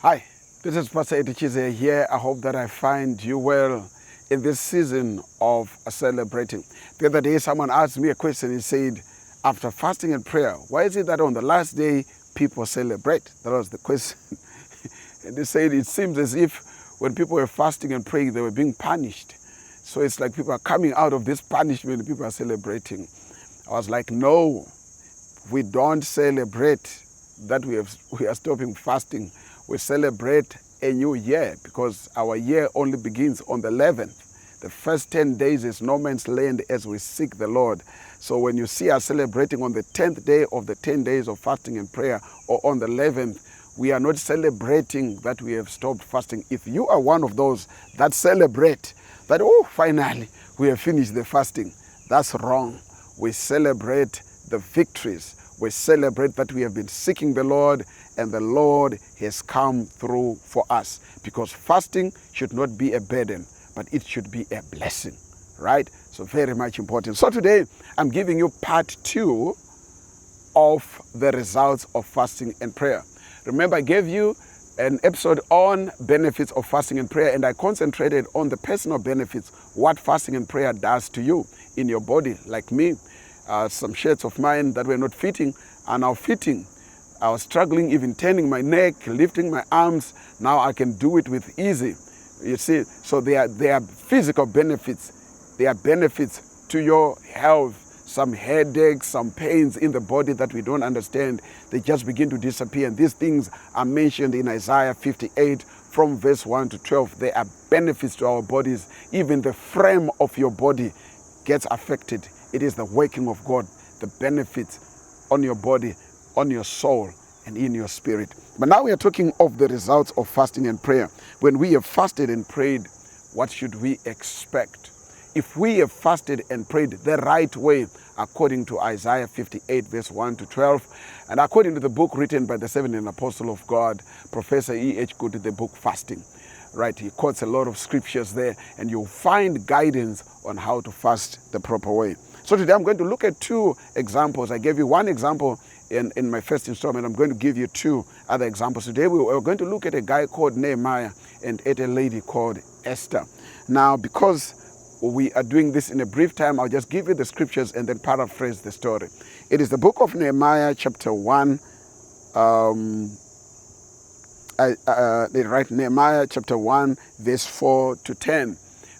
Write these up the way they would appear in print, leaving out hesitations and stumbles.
Hi, this is Pastor CHIZEYA here. I hope that I find you well in this season of celebrating. The other day, someone asked me a question. He said, after fasting and prayer, why is it that on the last day people celebrate? That was the question. And they said it seems as if when people were fasting and praying, they were being punished. So it's like people are coming out of this punishment and people are celebrating. I was like, no, we don't celebrate that we are stopping fasting. We celebrate a new year because our year only begins on the 11th. The first 10 days is no man's land as we seek the Lord. So when you see us celebrating on the 10th day of the 10 days of fasting and prayer, or on the 11th, we are not celebrating that we have stopped fasting. If you are one of those that celebrate that, oh, finally, we have finished the fasting, that's wrong. We celebrate the victories. We celebrate that we have been seeking the Lord and the Lord has come through for us. Because fasting should not be a burden, but it should be a blessing, right? So very much important. So today, I'm giving you part 2 of the results of fasting and prayer. Remember, I gave you an episode on benefits of fasting and prayer, and I concentrated on the personal benefits, what fasting and prayer does to you in your body, like me. Some shirts of mine that were not fitting are now fitting. I was struggling even turning my neck, lifting my arms. Now I can do it with ease. You see, so they are physical benefits. They are benefits to your health. Some headaches, some pains in the body that we don't understand, they just begin to disappear. And these things are mentioned in Isaiah 58 from verse 1 to 12. They are benefits to our bodies. Even the frame of your body gets affected. It is the working of God, the benefits on your body, on your soul, and in your spirit. But now we are talking of the results of fasting and prayer. When we have fasted and prayed, what should we expect? If we have fasted and prayed the right way, according to Isaiah 58, verse 1 to 12, and according to the book written by the 7th apostle of God, Professor E.H. Good, the book Fasting, right? He quotes a lot of scriptures there, and you'll find guidance on how to fast the proper way. So today I'm going to look at 2 examples. I gave you one example in my first installment. I'm going to give you 2 other examples. Today we're going to look at a guy called Nehemiah and at a lady called Esther. Now, because we are doing this in a brief time, I'll just give you the scriptures and then paraphrase the story. It is the book of Nehemiah, chapter 1. They write Nehemiah, chapter 1, verse 4 to 10.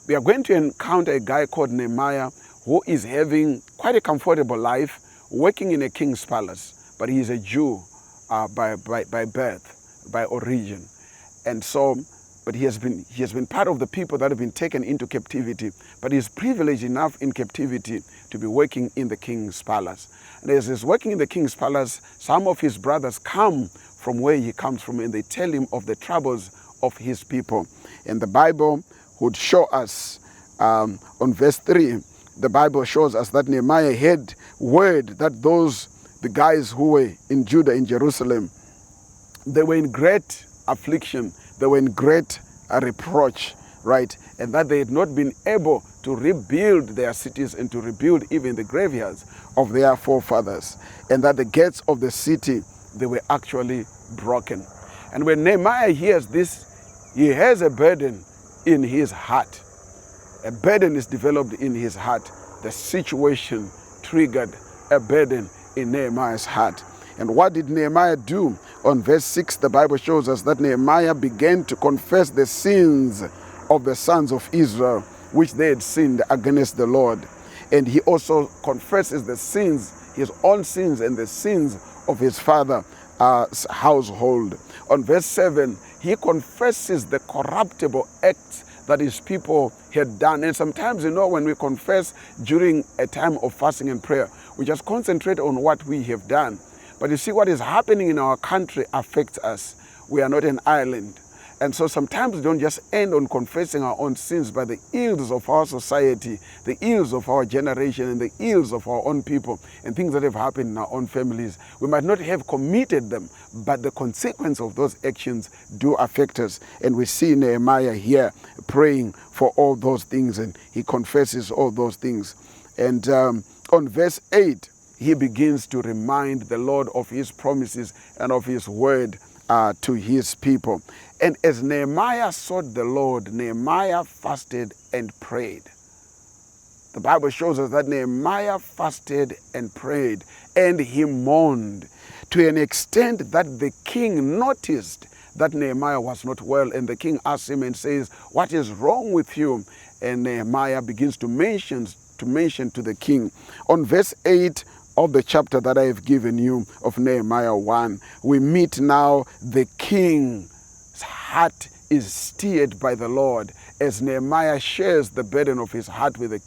We are going to encounter a guy called Nehemiah who is having quite a comfortable life, working in a king's palace, but he is a Jew by birth, by origin. And so, but he has been part of the people that have been taken into captivity, but he is privileged enough in captivity to be working in the king's palace. And as he's working in the king's palace, some of his brothers come from where he comes from, and they tell him of the troubles of his people. And the Bible would show us on verse 3, the Bible shows us that Nehemiah had word that the guys who were in Judah, in Jerusalem, they were in great affliction, they were in great reproach, right? And that they had not been able to rebuild their cities and to rebuild even the graveyards of their forefathers. And that the gates of the city, they were actually broken. And when Nehemiah hears this, he has a burden in his heart. A burden is developed in his heart. The situation triggered a burden in Nehemiah's heart. And what did Nehemiah do? On verse 6, the Bible shows us that Nehemiah began to confess the sins of the sons of Israel, which they had sinned against the Lord. And he also confesses the sins, his own sins and the sins of his father's household. On verse 7, he confesses the corruptible acts that his people had done. And sometimes, when we confess during a time of fasting and prayer, we just concentrate on what we have done. But you see, what is happening in our country affects us. We are not an island. And so sometimes we don't just end on confessing our own sins, but the ills of our society, the ills of our generation, and the ills of our own people, and things that have happened in our own families. We might not have committed them, but the consequence of those actions do affect us. And we see Nehemiah here praying for all those things, and he confesses all those things. And on verse 8, he begins to remind the Lord of his promises and of his word to his people. And as Nehemiah sought the Lord, Nehemiah fasted and prayed. The Bible shows us that Nehemiah fasted and prayed, and he mourned to an extent that the king noticed that Nehemiah was not well. And the king asked him and says, "What is wrong with you?" And Nehemiah begins to mention to the king. On verse 8 of the chapter that I have given you of Nehemiah 1, we meet now the king's heart is steered by the Lord. As Nehemiah shares the burden of his heart with the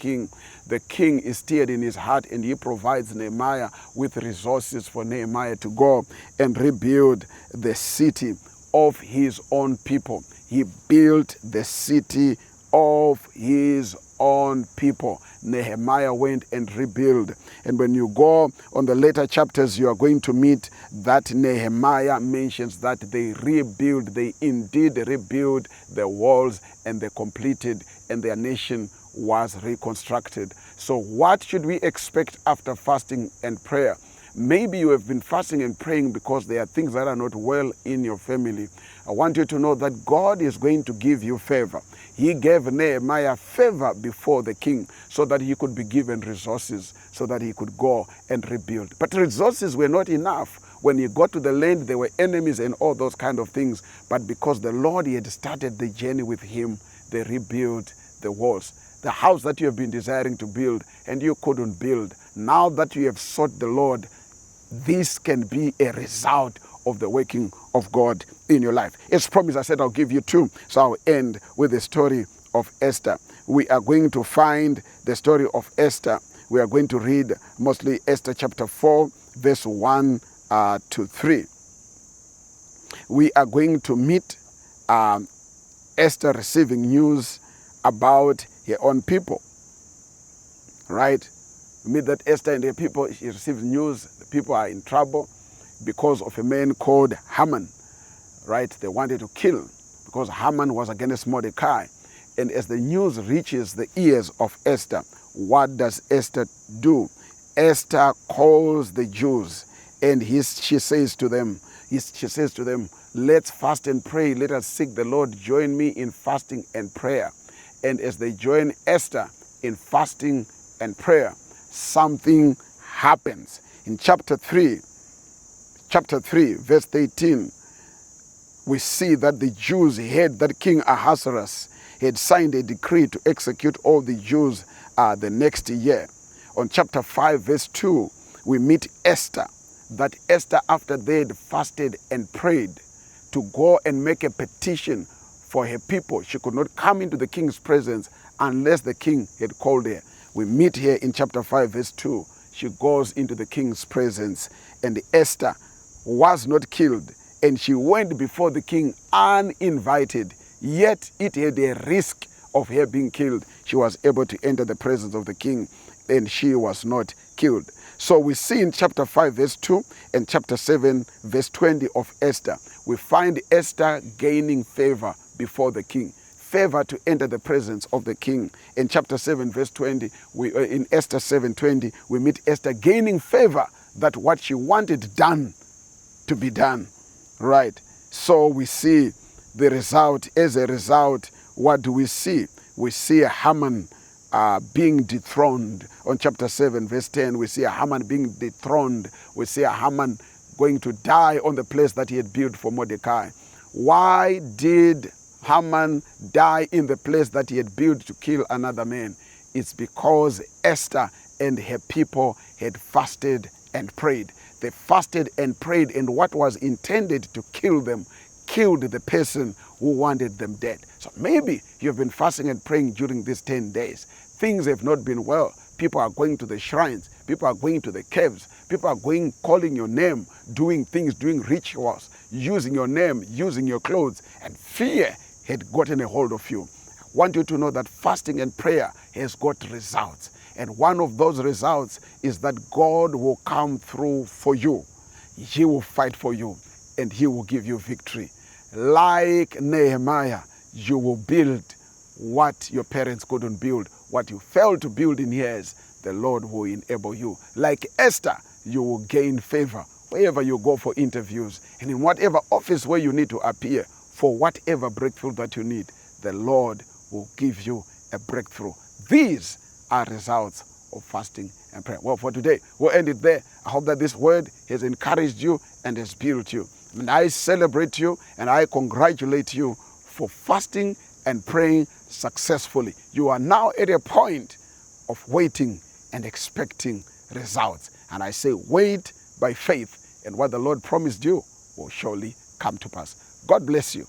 king is steered in his heart, and he provides Nehemiah with resources for Nehemiah to go and rebuild the city of his own people. He built the city of his own people. Nehemiah went and rebuilt. And when you go on the later chapters, you are going to meet that Nehemiah mentions that they indeed rebuilt the walls, and they completed, and their nation was reconstructed. So what should we expect after fasting and prayer? Maybe you have been fasting and praying because there are things that are not well in your family. I want you to know that God is going to give you favor. He gave Nehemiah favor before the king so that he could be given resources so that he could go and rebuild. But resources were not enough. When he got to the land, there were enemies and all those kind of things. But because the Lord, he had started the journey with him, they rebuilt the walls. The house that you have been desiring to build and you couldn't build, now that you have sought the Lord, this can be a result of the working of God in your life. As promised, I said I'll give you two. So I'll end with the story of Esther. We are going to find the story of Esther. We are going to read mostly Esther chapter 4, verse 1 to 3. We are going to meet Esther receiving news about her own people. Right? We meet that Esther and her people, she receives news, the people are in trouble because of a man called Haman. Right? They wanted to kill because Haman was against Mordecai. And as the news reaches the ears of Esther, what does Esther do? Esther calls the Jews, and she says to them, let's fast and pray. Let us seek the Lord. Join me in fasting and prayer. And as they join Esther in fasting and prayer, something happens. In chapter 3, verse 18, we see that the Jews heard that King Ahasuerus had signed a decree to execute all the Jews the next year. On chapter 5, verse 2, we meet Esther. That Esther, after they had fasted and prayed to go and make a petition for her people, she could not come into the king's presence unless the king had called her. We meet here in chapter 5, verse 2. She goes into the king's presence, and Esther was not killed, and she went before the king uninvited, yet it had a risk of her being killed. She was able to enter the presence of the king, and she was not killed. So we see in chapter 5, verse 2 and chapter 7, verse 20 of Esther, we find Esther gaining favor before the king, favor to enter the presence of the king. In chapter 7, verse 20, in Esther 7:20, we meet Esther gaining favor that what she wanted done to be done. Right? So we see the result. As a result, what do we see? We see a Haman being dethroned. On chapter 7, verse 10, we see a Haman being dethroned. We see a Haman going to die on the place that he had built for Mordecai. Why did Haman die in the place that he had built to kill another man? It's because Esther and her people had fasted and prayed. They fasted and prayed, and what was intended to kill them killed the person who wanted them dead. So maybe you've been fasting and praying during these 10 days. Things have not been well. People are going to the shrines. People are going to the caves. People are going, calling your name, doing things, doing rituals, using your name, using your clothes, and fear had gotten a hold of you. I want you to know that fasting and prayer has got results. And one of those results is that God will come through for you. He will fight for you, and he will give you victory. Like Nehemiah, you will build what your parents couldn't build. What you failed to build in years, the Lord will enable you. Like Esther, you will gain favor wherever you go for interviews, and in whatever office where you need to appear for whatever breakthrough that you need, the Lord will give you a breakthrough. These are results of fasting and prayer. Well, for today, we'll end it there. I hope that this word has encouraged you and has built you. And I celebrate you and I congratulate you for fasting and praying successfully. You are now at a point of waiting and expecting results. And I say, wait by faith, and what the Lord promised you will surely come to pass. God bless you.